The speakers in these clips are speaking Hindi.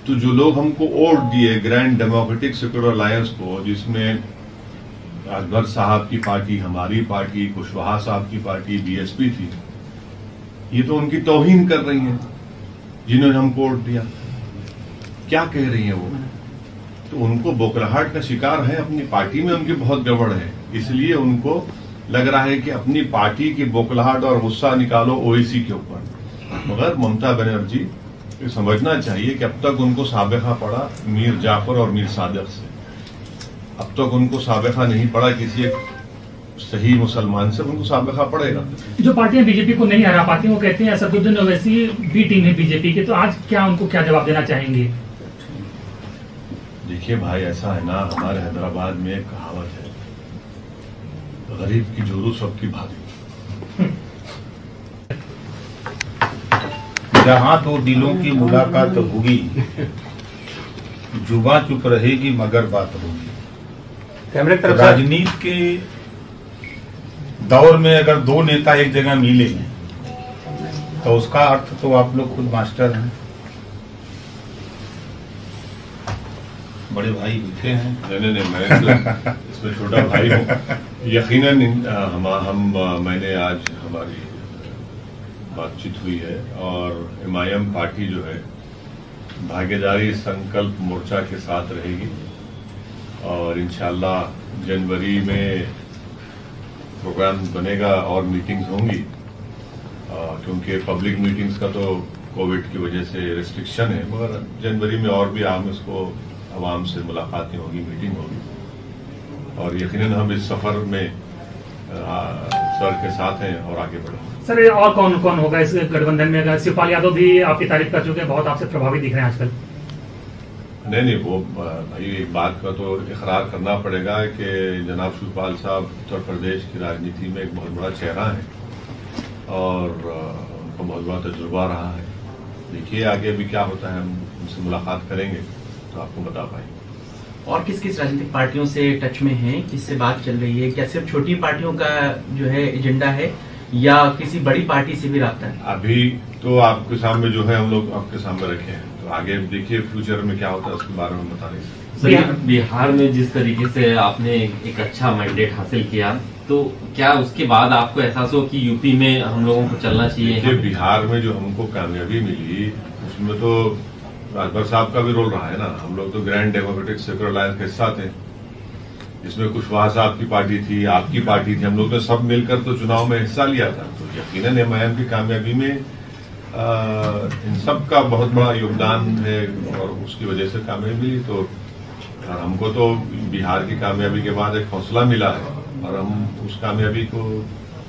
तो जो लोग हमको वोट दिए ग्रैंड डेमोक्रेटिक सेक्युलर अलायंस को, जिसमें अकबर साहब की पार्टी, हमारी पार्टी, कुशवाहा साहब की पार्टी, बीएसपी थी, ये तो उनकी तौहीन कर रही हैं जिन्होंने हमको वोट दिया। क्या कह रही हैं वो? तो उनको बौखलाहट का शिकार है, अपनी पार्टी में उनकी बहुत गड़बड़ है, इसलिए उनको लग रहा है कि अपनी पार्टी की बौखलाहट और गुस्सा निकालो ओवैसी के ऊपर। मगर ममता बनर्जी को समझना चाहिए कि अब तक उनको साबिका पड़ा मीर जाफर और मीर सादिक से, अब तक उनको साबिका नहीं पड़ा किसी एक सही मुसलमान से, उनको साबिका पड़ेगा। जो पार्टियां बीजेपी को नहीं हरा पाती वो कहते हैं असदुद्दीन ओवैसी बी टीम है बीजेपी के, तो आज क्या उनको क्या जवाब देना चाहेंगे? देखिए भाई, ऐसा है ना, हमारे हैदराबाद में एक कहावत है, गरीब की जोरू सबकी भारी। जहां दो दिलों की मुलाकात होगी, जुबां चुप रहेगी मगर बात होगी। राजनीति के दौर में अगर दो नेता एक जगह मिले तो उसका अर्थ तो आप लोग खुद मास्टर हैं, बड़े भाई बैठे हैं। नहीं, मैं तो इसमें छोटा भाई हूँ। यकीनन मैंने आज हमारी बातचीत हुई है और एमआईएम पार्टी जो है भागीदारी संकल्प मोर्चा के साथ रहेगी और इंशाल्लाह जनवरी में प्रोग्राम बनेगा और मीटिंग्स होंगी, क्योंकि पब्लिक मीटिंग्स का तो कोविड की वजह से रिस्ट्रिक्शन है, मगर जनवरी में और भी आम इसको आवाम से मुलाकातें होगी, मीटिंग होगी और यकीनन हम इस सफर में सर के साथ हैं और आगे बढ़ेंगे। सर और कौन कौन होगा इस गठबंधन में? अगर शिवपाल यादव भी आपकी तारीफ कर चुके हैं, बहुत आपसे प्रभावित दिख रहे हैं आजकल। नहीं, वो भाई एक बात का तो इकरार करना पड़ेगा कि जनाब शिवपाल साहब उत्तर प्रदेश की राजनीति में एक बहुत बड़ा चेहरा है और उनका बहुत बड़ा तजुर्बा रहा है। देखिए आगे भी क्या होता है, हम उनसे मुलाकात करेंगे तो आपको बता पाएंगे। और किस किस राजनीतिक पार्टियों से टच में हैं, किससे बात चल रही है? क्या सिर्फ छोटी पार्टियों का जो है एजेंडा है या किसी बड़ी पार्टी से भी रब्ता है? अभी तो आपके सामने जो है हम लोग आपके सामने रखे हैं, तो आगे देखिए फ्यूचर में क्या होता है उसके बारे में बता नहीं सकते। सर, बिहार में जिस तरीके से आपने एक अच्छा मैंडेट हासिल किया, तो क्या उसके बाद आपको एहसास हो कि यूपी में हम लोगों को चलना चाहिए? देखिए बिहार में जो हमको कामयाबी मिली उसमें तो अकबर साहब का भी रोल रहा है ना। हम लोग तो ग्रैंड डेमोक्रेटिक सेक्युलर अलायंस के हिस्सा थे, जिसमें कुशवाहा साहब की पार्टी थी, आपकी पार्टी थी, हम लोग ने सब मिलकर तो चुनाव में हिस्सा लिया था। तो यकीनन एमआईएम की कामयाबी में इन सब का बहुत बड़ा योगदान है और उसकी वजह से कामयाबी मिली। तो हमको तो बिहार की कामयाबी के बाद एक हौसला मिला है और हम उस कामयाबी को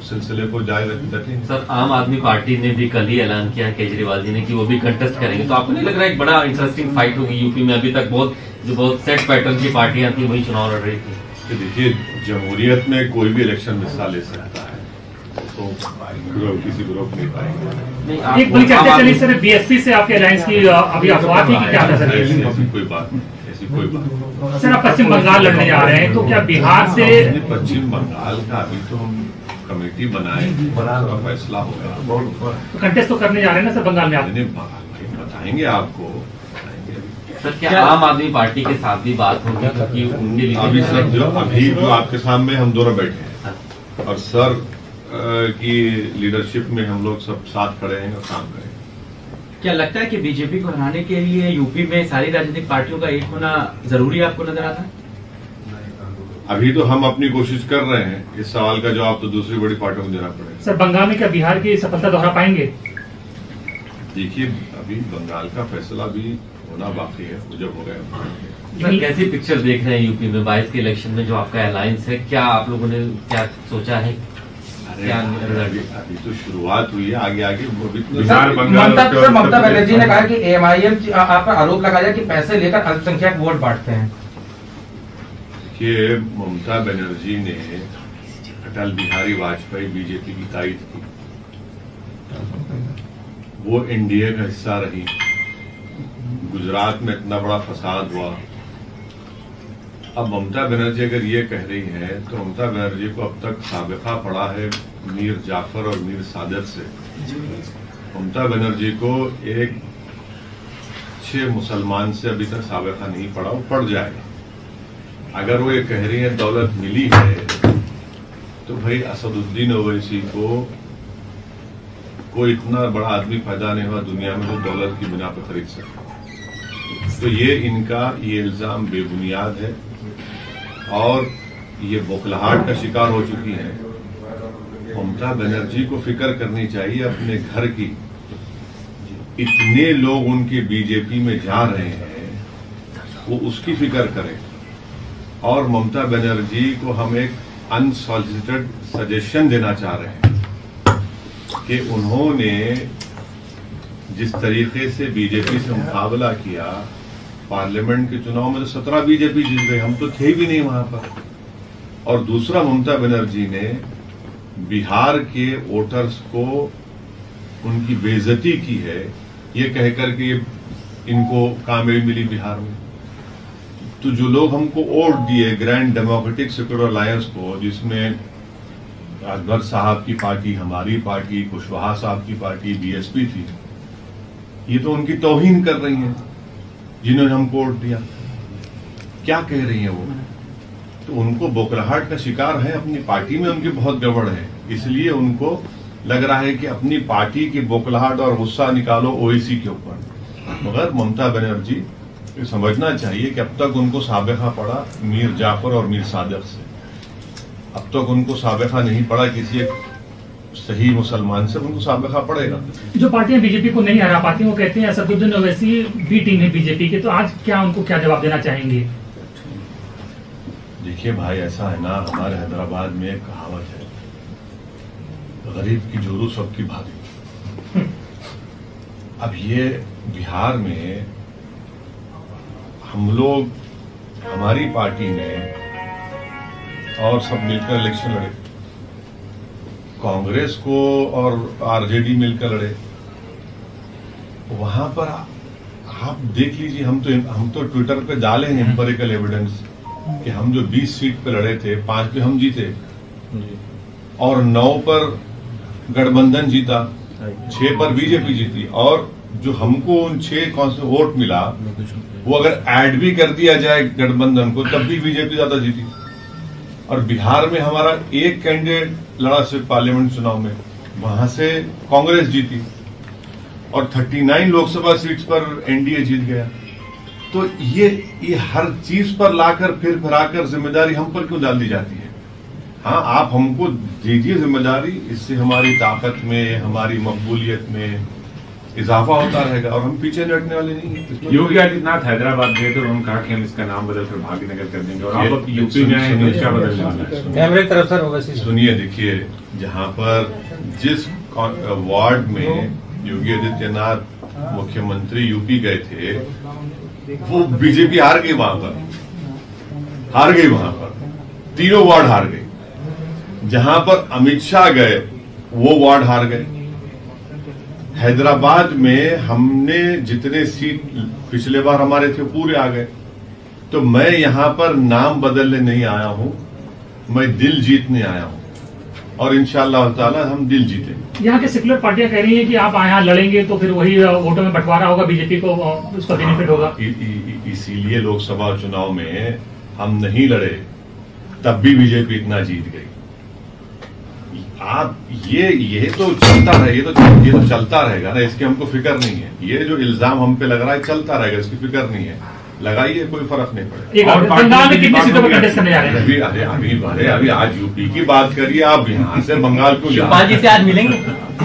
सिलसिले को जारी रखेंगे। सर, आम आदमी पार्टी ने भी कल ही ऐलान किया केजरीवाल जी ने कि वो भी कंटेस्ट करेंगे, तो आपको नहीं लग रहा है एक बड़ा इंटरेस्टिंग फाइट होगी यूपी में? अभी तक बहुत सेट पैटर्न की पार्टियां थी वही चुनाव लड़ रही थी। तो देखिए जमहूरियत में कोई भी इलेक्शन में हिस्सा ले सकता है, तो किसी को रोक नहीं पाएंगे। एक बड़ी चर्चा चली सर बीएसपी से आपके अलायंस की, अभी अफवाह थी कि क्या था सर? ऐसी कोई बात नहीं। सर आप पश्चिम बंगाल लड़ने जा रहे हैं, तो क्या बिहार से? पश्चिम बंगाल का अभी तो हम कमेटी बनाए, बड़ा फैसला होगा। तो कंटेस्ट तो करने जा रहे हैं ना सर बंगाल में आप? बताएंगे आपको। सर, क्या आम आदमी पार्टी के साथ भी बात होगी? क्योंकि उनके लिए अभी जो आपके सामने हम दोनों बैठे हैं और सर की लीडरशिप में हम लोग सब साथ खड़े हैं और काम करेंगे। क्या लगता है कि बीजेपी को हराने के लिए यूपी में सारी राजनीतिक पार्टियों का एक होना जरूरी आपको नजर आता है? अभी तो हम अपनी कोशिश कर रहे हैं, इस सवाल का जवाब तो दूसरी बड़ी पार्टियों को देना पड़ेगा। सर बंगाल में क्या बिहार की सफलता दोहरा पाएंगे? देखिए अभी बंगाल का फैसला भी होना बाकी है, वो जब हो गया। सर, कैसी पिक्चर देख रहे हैं यूपी में 22 के इलेक्शन में जो आपका अलायंस है? क्या आप लोगों ने क्या सोचा है? अभी तो शुरुआत हुई है, आगे आगे ममता बनर्जी ने कहा कि एमआईएम आप आरोप लगाया कि पैसे लेकर अल्पसंख्यक वोट बांटते हैं। देखिए ममता बनर्जी ने अटल बिहारी वाजपेयी बीजेपी की तारीफ की, वो एनडीए का हिस्सा रही, गुजरात में इतना बड़ा फसाद हुआ। अब ममता बनर्जी अगर ये कह रही है तो ममता बनर्जी को अब तक साबिका पड़ा है मीर जाफर और मीर सादिक से। ममता बनर्जी को एक अच्छे मुसलमान से अभी तक साबिका नहीं पड़ा, वो पड़ जाएगा। अगर वो ये कह रही है दौलत मिली है, तो भाई असदुद्दीन ओवैसी को कोई इतना बड़ा आदमी पैदा नहीं हुआ दुनिया में जो दौलत की बिना पर खरीद सके। तो ये इल्जाम बेबुनियाद है और ये बौखलाहट का शिकार हो चुकी है। ममता बनर्जी को फिक्र करनी चाहिए अपने घर की। इतने लोग उनके बीजेपी में जा रहे हैं, वो उसकी फिक्र करें। और ममता बनर्जी को हम एक अनसॉलिसिटेड सजेशन देना चाह रहे हैं कि उन्होंने जिस तरीके से बीजेपी से मुकाबला किया, पार्लियामेंट के चुनाव में तो 17 बीजेपी जीत गए, हम तो थे भी नहीं वहां पर। और दूसरा, ममता बनर्जी ने बिहार के वोटर्स को उनकी बेइज्जती की है, ये कहकर के इनको कामयाबी मिली बिहार में। तो जो लोग हमको वोट दिए ग्रैंड डेमोक्रेटिक सेक्युलर अलायंस को, जिसमें अकबर साहब की पार्टी, हमारी पार्टी, कुशवाहा साहब की पार्टी, बीएसपी थी, ये तो उनकी तौहीन कर रही हैं जिन्होंने हमको वोट दिया। क्या कह रही हैं वो? तो उनको बौखलाहट का शिकार है, अपनी पार्टी में उनकी बहुत गड़बड़ है, इसलिए उनको लग रहा है कि अपनी पार्टी की बौखलाहट और गुस्सा निकालो ओवैसी के ऊपर। मगर ममता बनर्जी को समझना चाहिए कि अब तक उनको साबिका पड़ा मीर जाफर और मीर सादिक से, अब तक उनको साबिका नहीं पड़ा किसी एक सही मुसलमान से, उनको साबिका पड़ेगा। जो पार्टियां बीजेपी को नहीं हरा पाती, वो कहते हैं असदुद्दीन ओवैसी बी टीम है बीजेपी की, तो आज क्या उनको क्या जवाब देना चाहेंगे? देखिए भाई, ऐसा है ना, हमारे हैदराबाद में एक कहावत है, गरीब की जोरू सबकी भारी। अब ये बिहार में हम लोग, हमारी पार्टी में और सब मिलकर इलेक्शन लड़े, कांग्रेस को और आरजेडी मिलकर लड़े। वहां पर आप देख लीजिए, हम तो ट्विटर पे डाले हैं एम्पिरिकल एविडेंस कि हम जो 20 सीट पे लड़े थे, 5 पे हम जीते और 9 पर गठबंधन जीता, 6 पर बीजेपी जीती। और जो हमको उन 6 वोट मिला, वो अगर ऐड भी कर दिया जाए गठबंधन को, तब भी बीजेपी ज्यादा जीती। और बिहार में हमारा एक कैंडिडेट लड़ा सिर्फ पार्लियामेंट चुनाव में, वहां से कांग्रेस जीती और 39 लोकसभा सीट्स पर एनडीए जीत गया। तो ये हर चीज पर लाकर फिर फिराकर जिम्मेदारी हम पर क्यों डाल दी जाती है? हाँ, आप हमको दीजिए जिम्मेदारी, इससे हमारी ताकत में, हमारी मकबूलियत में इजाफा होता रहेगा और हम पीछे हटने वाले नहीं हैं। योगी आदित्यनाथ हैदराबाद गए तो उन्होंने कहा कि हम इसका नाम बदलकर भाग्यनगर कर देंगे, और आप यूपी में आए तो क्या बदलने वाला है? सुनिए, देखिए, जहां पर जिस वार्ड में योगी आदित्यनाथ मुख्यमंत्री यूपी गए थे, वो बीजेपी हार गई, वहां पर 3 वार्ड हार गई। जहां पर अमित शाह गए, वो वार्ड हार गए। हैदराबाद में हमने जितने सीट पिछले बार हमारे थे पूरे आ गए। तो मैं यहां पर नाम बदलने नहीं आया हूं, मैं दिल जीतने आया हूं और इंशाअल्लाह ताला हम दिल जीतेंगे। यहाँ के सेक्युलर पार्टियां कह रही हैं कि आप यहाँ लड़ेंगे तो फिर वही वोटों में बंटवारा होगा, बीजेपी को उसका बेनिफिट होगा। इसीलिए लोकसभा चुनाव में हम नहीं लड़े, तब भी बीजेपी इतना जीत गई। आप ये तो चलता रहे, ये तो चलता रहेगा ना, इसकी हमको फिक्र नहीं है। ये जो इल्जाम हम पे लग रहा है चलता रहेगा, इसकी फिक्र नहीं है, लगाइए, कोई फर्क नहीं पड़ेगा। बंगाल में कितनी सीटों पर कंटेस्ट करने जा रहे हैं? अभी आज यूपी की बात करिए, आप यहाँ से बंगाल को शिवपाल जी से आज मिलेंगे?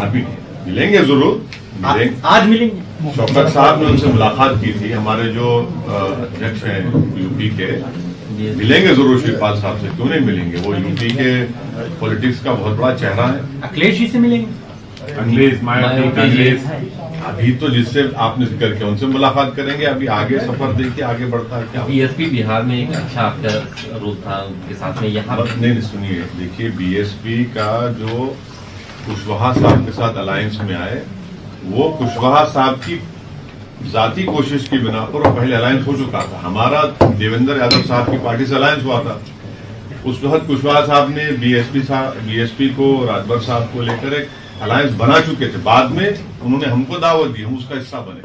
अभी मिलेंगे, जरूर मिलेंगे, आज मिलेंगे। शौकत साहब ने उनसे मुलाकात की थी, हमारे जो अध्यक्ष हैं यूपी के, मिलेंगे जरूर शिवपाल साहब से, क्यों नहीं मिलेंगे? वो यूपी के पॉलिटिक्स का बहुत बड़ा चेहरा है। अखिलेश जी से मिलेंगे? अखिलेश, मायावती, अभी तो जिससे आपने जिक्र किया उनसे मुलाकात करेंगे, अभी आगे सफर देखिए आगे बढ़ता है क्या। बीएसपी बिहार में एक अच्छा आपका रोल था उनके साथ में, यहाँ नहीं, सुनिए, देखिए, बीएसपी का जो कुशवाहा साहब के साथ अलायंस में आए, वो कुशवाहा साहब की जाती कोशिश की बिना पर वो पहले अलायंस हो चुका था। हमारा देवेंद्र यादव साहब की पार्टी से अलायंस हुआ था। उस वक्त कुशवाहा साहब ने बीएसपी को और अकबर साहब को लेकर एक अलायंस बना चुके थे। बाद में उन्होंने हमको दावत दी, हम उसका हिस्सा बने।